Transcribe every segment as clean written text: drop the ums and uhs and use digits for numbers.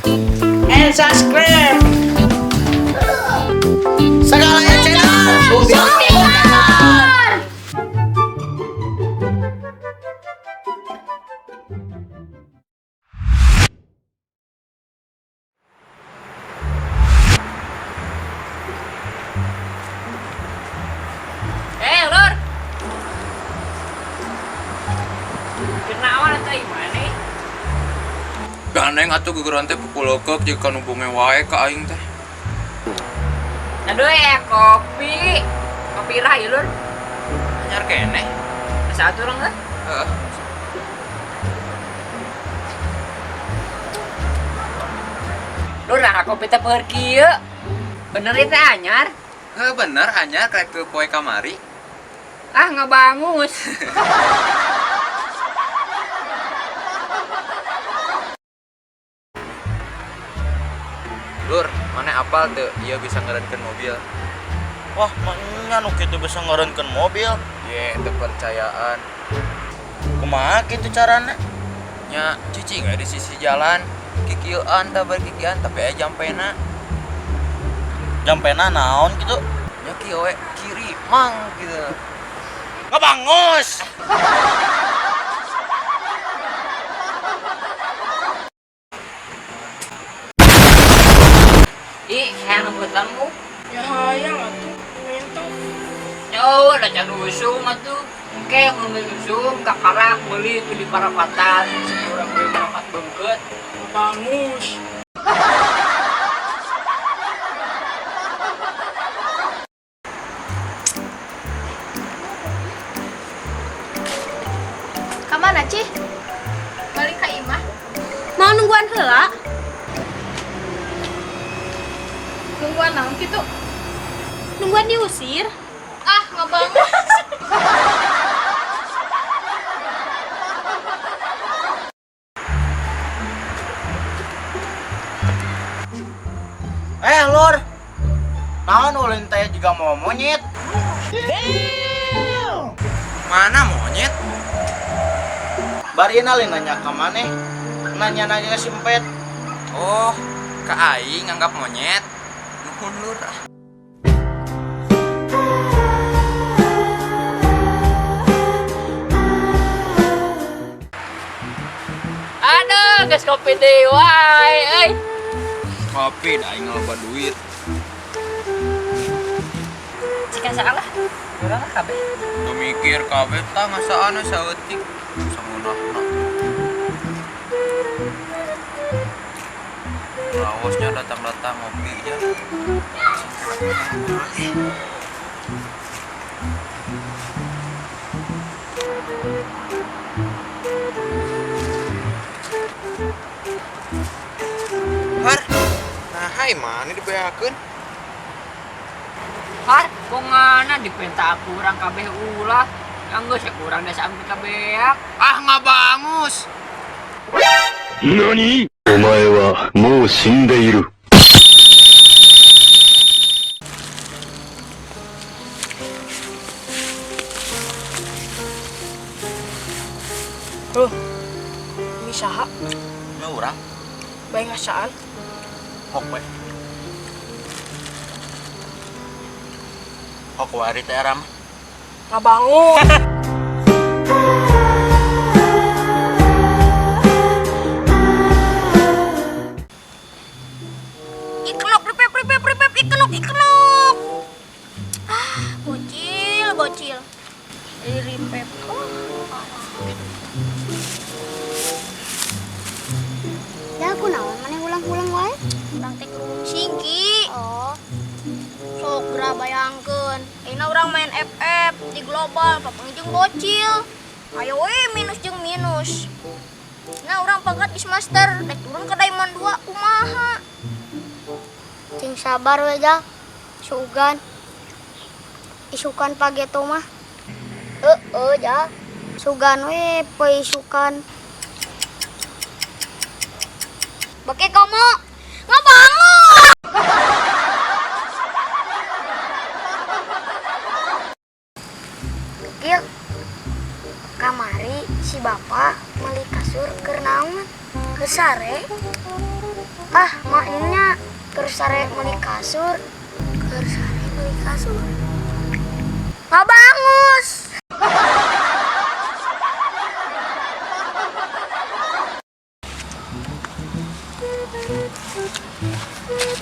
and subscribe Segalanya channel. Lur. Kenaon teh mana? Ganeng atuh gegeran teh pukuleukeuk jika hubunge wae ka aing teh. Aduh kopi. Kopi rah ya, Lur. Anyar keneh. Satu orang lah. Heeh. Lur, kopi teh peur kieu. Bener itu anyar? Bener anyar krek teu poe kamari. Ah, ngebangus. Lur, mana apal teu ieu bisa ngerenkeun mobil? Wah, makanya nu kitu bisa ngerenkeun mobil. Ye, teu percayaan. Kumaha kitu carana? Nya cicing di sisi jalan. Kikieuan tah berkikian tapi aya jampena. Jampena naon gitu? Nya kieu we kiri mang gitu. Ngebangus. Ih, hayang ngebutlanmu. Ya hayang atuh mentok. Yo, udah can usum atuh. Oke, mun usum kakarak meuli tu di parapatan. Urang beuh parapat beungkeut. Bangus. Kamana Cih? Balik ka imah. Mau nungguan heula? Nungguan naon kitu? Nungguan diusir? Ah, ngabangus. Lur. Naon ulin teh juga mau monyet? Mana monyet? Bari nali nanya ka maneh. Nanya-nanya simpet. Oh, ka aing nganggap monyet. Nuhun lur. Aduh, geus kopi deui wae euy. Kopi da aing loba duit. Jika salah, urang kabeh. Teu mikir kabeh tah ngasaana saeutik. Samunahna. Rawosnya datang-datang ngopi ya. Har, nah hai mana dibeakeun? Har, kongana dipenta aku urang kabeh ulah. Yang geus urang da sampe kabeak. Ah ngabangus. 何お前はもう死んでいる。Loh. Ini saha? Nu urang Bae ngasaan. hok we. Hok wari teh era mah. Ngabangun. Ikenok, pripep, ikenok. Ah, bocil. Ripep. Ya aku naon maneh ulang-ulang wae? Urang teh singki. Oh. Sok geura bayangkeun. Ayeuna urang main FF di global, papangjung bocil. Ayo we minus jeung minus. Nah, urang pangkat Ismaster, dek turun ke Diamond 2 kumaha? Cing sabar we ja. Sugan. Isukan pageto mah. Ja. Sugan we poe isukan. Bake kamu ngabangun. Gil, kamari si bapak meuli kasur keur naon? Kesare? Ah, maknya kesare meuli kasur. Kesare meuli kasur. Nggak bangus.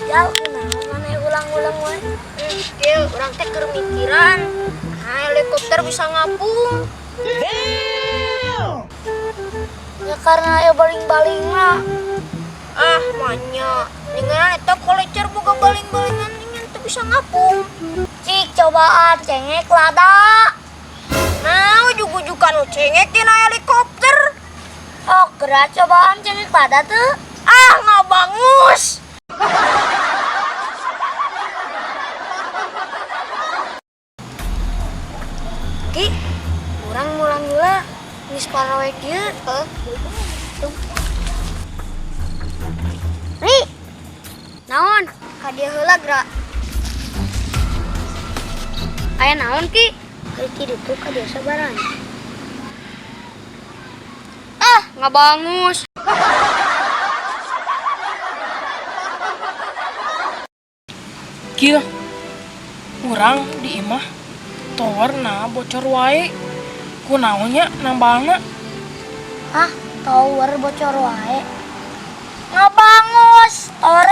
Jauh mana ulang-ulang wae. Kieu urang teh keur mikiran. Nah, helikopter bisa ngapung. Ya karena ya baling-baling lah. Ah, manya. Dengan eta kolecer boga baling-balingan dengan teu bisa ngapung. Cik cobaan cengek lada. Nah, ujug-ujugan lu cengek tina helikopter. Oh, gerak cobaan cengek lada tuh. Ah, nggak bangus. Ki, urang mulang gula geus parawe kieu. Ri. Naon? Ka dieu heula gerak. Aya naon Ki? Ki ditu ka dieu sabaran. Ah, nggak bangus. Kieu. Urang di imah tower na bocor wae. Kunaonnya nambahna? Hah, tower bocor wae. Nggak bangus. Tower